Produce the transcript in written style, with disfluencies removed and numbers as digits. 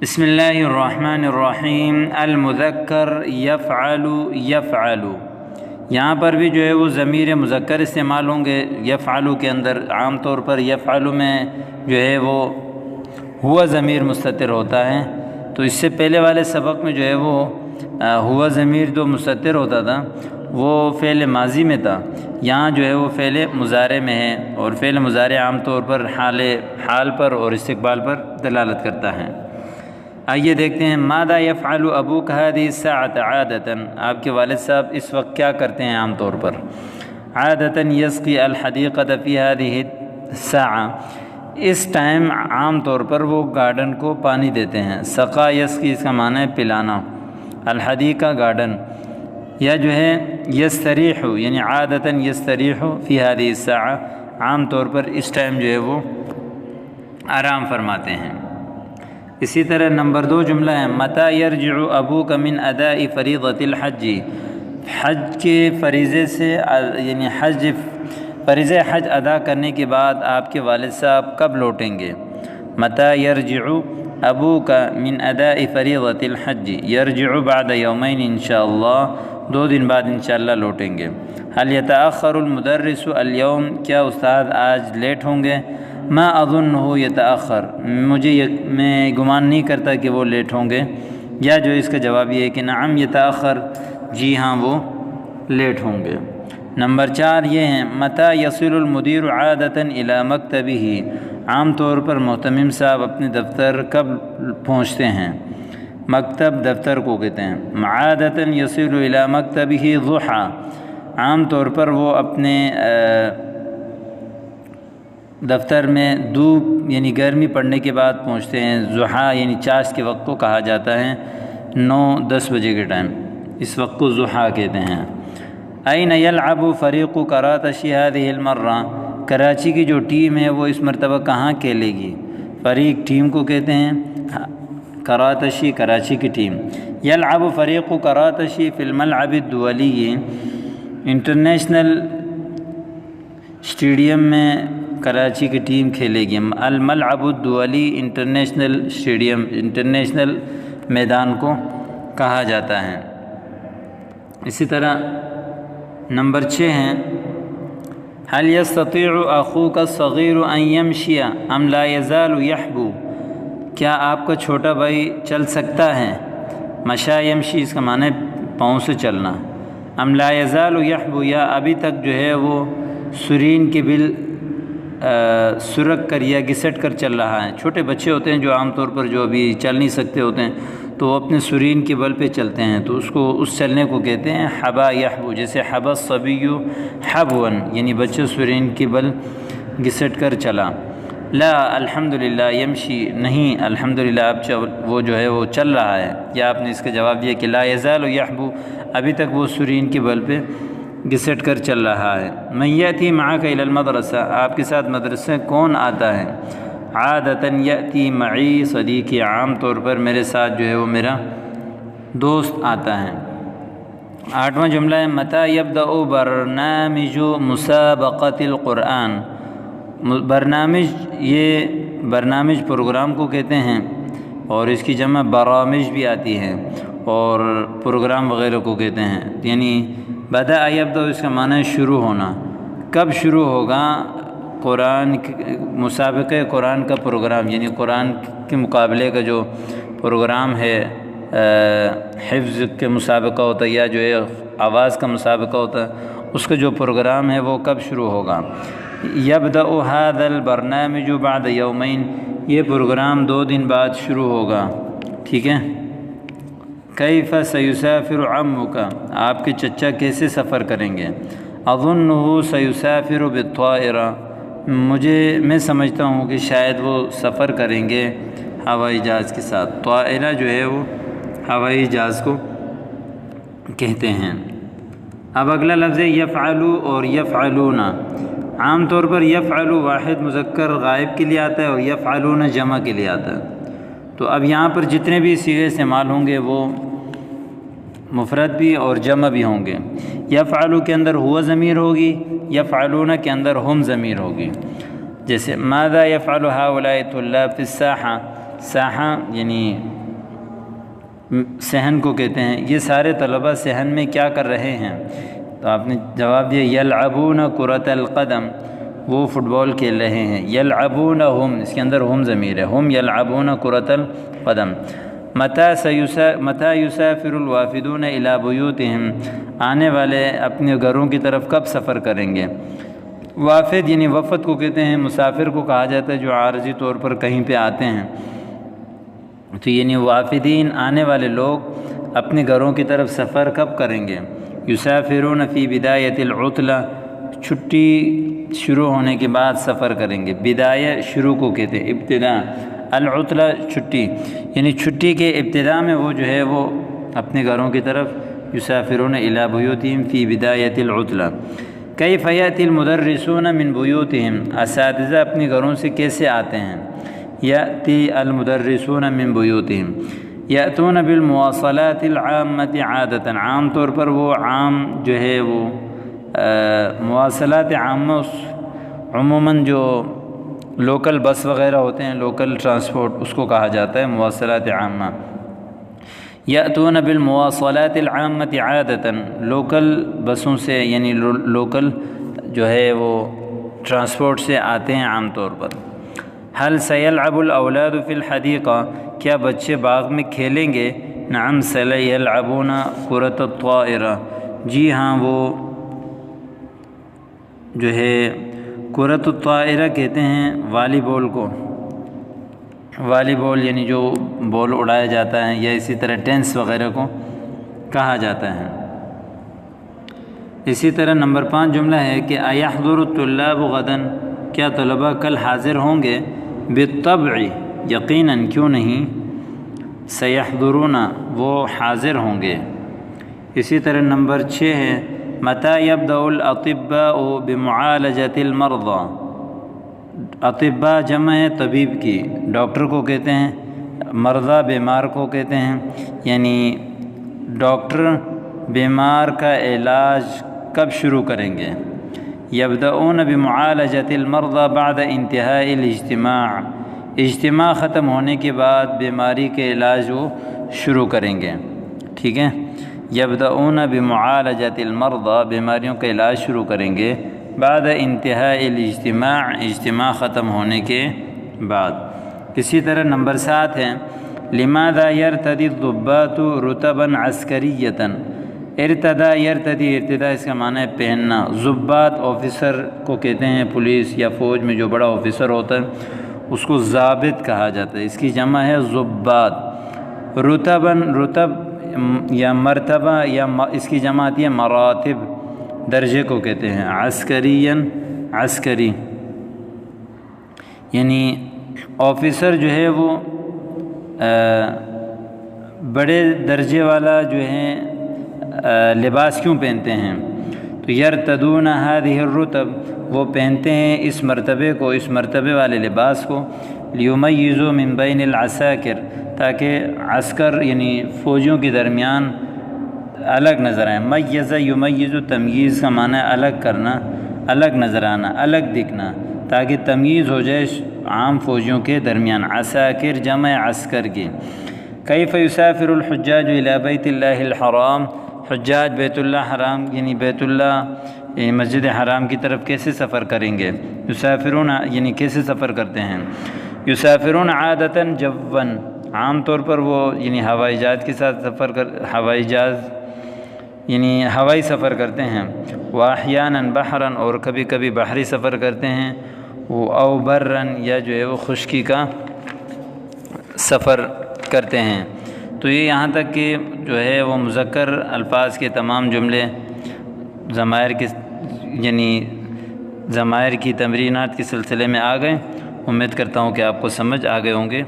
بسم اللہ الرحمن الرحیم۔ المذکر یفعل یفعل، یہاں پر بھی جو ہے وہ ضمیر مذکر استعمال ہوں گے۔ یفعل کے اندر عام طور پر یفعل میں جو ہے وہ ہوا ضمیر مستتر ہوتا ہے، تو اس سے پہلے والے سبق میں جو ہے وہ ہوا ضمیر جو مستتر ہوتا تھا وہ فعل ماضی میں تھا، یہاں جو ہے وہ فعل مضارع میں ہے، اور فعل مضارع عام طور پر حال پر اور استقبال پر دلالت کرتا ہے۔ آئیے دیکھتے ہیں۔ ماذا یفعل ابوک هذه الساعة عادتاً، آپ کے والد صاحب اس وقت کیا کرتے ہیں عام طور پر؟ عادتاً یسقی الحدیقة فی هذه الساعة، اس ٹائم عام طور پر وہ گارڈن کو پانی دیتے ہیں۔ سقا یسقی اس کا معنی ہے پلانا، الحدیقہ گارڈن، یا جو ہے یستریح یعنی عادتاً یستریح فی هذه الساعة، عام طور پر اس ٹائم جو ہے وہ آرام فرماتے ہیں۔ اسی طرح نمبر 2 جملہ ہے متى یرجع ابوک من اداء فریضۃ الحج، حج کے فریضے سے یعنی فریضہ حج ادا کرنے کے بعد آپ کے والد صاحب کب لوٹیں گے؟ متى یرجع ابوک من اداء فریضۃ الحج، یرجع بعد یومین انشاءاللہ، 2 دن بعد انشاءاللہ لوٹیں گے۔ هل یتأخر المدرس اليوم، کیا استاد آج لیٹ ہوں گے؟ ما اظنه یتأخر، میں گمان نہیں کرتا کہ وہ لیٹ ہوں گے، یا جو اس کا جواب یہ ہے کہ نعم یتأخر، جی ہاں وہ لیٹ ہوں گے۔ نمبر 4 یہ ہیں متى یصل المدیر عادتاً الی مکتبہ، عام طور پر محتمم صاحب اپنے دفتر کب پہنچتے ہیں؟ مکتب دفتر کو کہتے ہیں۔ عادتاً یصل الی مکتبہ ضحیٰ، عام طور پر وہ اپنے دفتر میں دھوپ یعنی گرمی پڑنے کے بعد پہنچتے ہیں۔ ضحیٰ یعنی چاشت کے وقت کو کہا جاتا ہے، 9-10 بجے کے ٹائم، اس وقت کو ضحیٰ کہتے ہیں۔ این یلعب فریق کراطشی هذه المرہ، کراچی کی جو ٹیم ہے وہ اس مرتبہ کہاں کھیلے گی؟ فریق ٹیم کو کہتے ہیں، کراطشی کراچی کی ٹیم۔ یلعب فریق کراطشی فی الملعب الدولی، انٹرنیشنل اسٹیڈیم میں کراچی کی ٹیم کھیلے گی۔ الملعب الدولی انٹرنیشنل اسٹیڈیم، انٹرنیشنل میدان کو کہا جاتا ہے۔ اسی طرح نمبر 6 ہیں هل یستطیع اخوک الصغیر ان یمشی ام لا یزال یحبو، کیا آپ کا چھوٹا بھائی چل سکتا ہے؟ مشا یمشی اس کا معنی پاؤں سے چلنا۔ ام لا یزال یحبو، یا ابھی تک جو ہے وہ سرین کے بل سرک کر یا گھسٹ کر چل رہا ہے۔ چھوٹے بچے ہوتے ہیں جو عام طور پر جو ابھی چل نہیں سکتے ہوتے ہیں تو وہ اپنے سرین کے بل پہ چلتے ہیں، تو اس چلنے کو کہتے ہیں حبا یحبو، جیسے حبا الصبی حبوا، یعنی بچے سرین کے بل گھسٹ کر چلا۔ لا الحمدللہ یمشی، نہیں الحمدللہ اب وہ جو ہے وہ چل رہا ہے، یا آپ نے اس کا جواب دیا کہ لا یزال یحبو، ابھی تک وہ سرین کے بل پہ گھسٹ کر چل رہا ہے۔ من یأتی معک الی المدرسہ، آپ کے ساتھ مدرسہ کون آتا ہے؟ عادتاً یأتی معی صدیقی، عام طور پر میرے ساتھ جو ہے وہ میرا دوست آتا ہے۔ 8واں جملہ ہے متى یبدأ برنامج مسابقۃ القرآن، برنامج پروگرام کو کہتے ہیں، اور اس کی جمع برامج بھی آتی ہے، اور پروگرام وغیرہ کو کہتے ہیں۔ یعنی بدأ یبدأ اس کا معنی ہے شروع ہونا، کب شروع ہوگا؟ مسابقہ قرآن کا پروگرام، یعنی قرآن کے مقابلے کا جو پروگرام ہے، حفظ کے مسابقہ ہوتا ہے یا جو ہے آواز کا مسابقہ ہوتا ہے، اس کا جو پروگرام ہے وہ کب شروع ہوگا؟ یبدأ هذا البرنامج بعد یومین، یہ پروگرام 2 دن بعد شروع ہوگا، ٹھیک ہے۔ کیف سیسافر عمک، آپ کے چچا کیسے سفر کریں گے؟ اظنہ سیسافر بالطائرہ، میں سمجھتا ہوں کہ شاید وہ سفر کریں گے ہوائی جہاز کے ساتھ۔ طائرہ جو ہے وہ ہوائی جہاز کو کہتے ہیں۔ اب اگلا لفظ ہے یفعل اور یفعلون۔ عام طور پر یفعل واحد مذکر غائب کے لیے آتا ہے اور یفعلون جمع کے لیے آتا ہے، تو اب یہاں پر جتنے بھی صیغے استعمال ہوں گے وہ مفرد بھی اور جمع بھی ہوں گے۔ یفعل کے اندر ہوا ضمیر ہوگی، یفعلون کے اندر ہم ضمیر ہوگی۔ جیسے ماذا یفعل هؤلاء الطلاب فی الساحہ، ساحہ یعنی صحن کو کہتے ہیں. یہ سارے طلبہ صحن میں کیا کر رہے ہیں؟ تو آپ نے جواب دیا یلعبون کرۃ القدم، وہ فٹ بال کھیل رہے ہیں. یلعبون ہم، اس کے اندر ہم ضمیر ہے، ہم یلعبون کرۃ القدم. متى یسافر الوافدون الی بیوتہم، آنے والے اپنے گھروں کی طرف کب سفر کریں گے؟ وافد یعنی وفد کو کہتے ہیں، مسافر کو کہا جاتا ہے جو عارضی طور پر کہیں پہ آتے ہیں. تو یعنی وافدین آنے والے لوگ اپنے گھروں کی طرف سفر کب کریں گے؟ یسافرون فی بدایۃ العطلہ، چھٹی شروع ہونے کے بعد سفر کریں گے. بدایہ شروع کو کہتے ہیں، ابتدا. العطلہ چھٹی، یعنی چھٹی کے ابتدا میں وہ جو ہے وہ اپنے گھروں کی طرف یسافرون الی بیوتہم فی بدایۃ العطلہ. کیف یأتی المدرسون من بیوتہم، اساتذہ اپنے گھروں سے کیسے آتے ہیں؟ یأتی المدرسون من بیوتہم یأتون بالمواصلات العامة عادۃ، عام طور پر وہ عام جو ہے وہ مواصلات عامہ عموماً جو لوکل بس وغیرہ ہوتے ہیں، لوکل ٹرانسپورٹ، اس کو کہا جاتا ہے مواصلات عامہ. یأتون بالمواصلات العامة عادۃ، لوکل بسوں سے یعنی لوکل جو ہے وہ ٹرانسپورٹ سے آتے ہیں عام طور پر. هل سيلعب الاولاد في الحديقة، کیا بچے باغ میں کھیلیں گے؟ نعم سيلعبون كرة الطائرة، جی ہاں وہ جو ہے کرۃ الطائرہ کہتے ہیں والی بال کو. والی بال یعنی جو بال اڑایا جاتا ہے، یا اسی طرح ٹینس وغیرہ کو کہا جاتا ہے. اسی طرح نمبر 5 جملہ ہے کہ ایحضر الطلاب غدا، کیا طلبہ کل حاضر ہوں گے؟ بالطبع، یقیناً، کیوں نہیں. سیحضرون، وہ حاضر ہوں گے. اسی طرح نمبر 6 ہے متى يبدأ الاطباء بمعالجة المرضى، اطباء جمع ہے طبیب کی، ڈاکٹر کو کہتے ہیں، مرضى بیمار کو کہتے ہیں. یعنی ڈاکٹر بیمار کا علاج کب شروع کریں گے؟ یبدؤون بمعالجة المرضى بعد انتہاء الاجتماع، اجتماع ختم ہونے کے بعد بیماری کے علاج وہ شروع کریں گے. ٹھیک ہے، یبدؤون بمعالجة المرضى، بیماریوں کا علاج شروع کریں گے بعد انتہاء الاجتماع، اجتماع ختم ہونے کے بعد. اسی طرح نمبر 7 ہے لماذا يرتدي الضباط رتبا عسكرية، ارتدا یرتدی، ارتدا اس کا معنی ہے پہننا. ضباط آفیسر کو کہتے ہیں، پولیس یا فوج میں جو بڑا آفیسر ہوتا ہے اس کو ضابط کہا جاتا ہے، اس کی جمع ہے ضباط. رتباً، رتب یا مرتبہ یا اس کی جمع آتی ہے مراتب، درجے کو کہتے ہیں. عسکریاً، عسکری یعنی آفیسر جو ہے وہ بڑے درجے والا جو ہے لباس کیوں پہنتے ہیں؟ تو یرتدون هذه الرتب، وہ پہنتے ہیں اس مرتبے کو، اس مرتبے والے لباس کو. لیمیزوا من بین العساکر، تاکہ عسکر یعنی فوجیوں کے درمیان الگ نظر آئیں. میز یمیز، تمییز کا معنی ہے الگ کرنا، الگ نظر آنا، الگ دکھنا، تاکہ تمیز ہو جائے عام فوجیوں کے درمیان. عساکر جمع عسکر کی. کیف یسافر الحجاج الی بیت اللہ الحرام، حجاج بیت اللہ حرام یعنی بیت اللہ مسجد حرام کی طرف کیسے سفر کریں گے؟ یسافرون یعنی کیسے سفر کرتے ہیں؟ یسافرون عادتاً جواً، عام طور پر وہ یعنی ہوائی جہاز کے ساتھ سفر ہوائی جہاز یعنی ہوائی سفر کرتے ہیں. واحیاناً بحراً، اور کبھی کبھی بحری سفر کرتے ہیں. او برراً، یا جو ہے وہ خشکی کا سفر کرتے ہیں. تو یہ یہاں تک کہ جو ہے وہ مذکر الفاظ کے تمام جملے ضمائر کے یعنی ضمائر کی تمرینات کے سلسلے میں آ گئے. امید کرتا ہوں کہ آپ کو سمجھ آ گئے ہوں گے.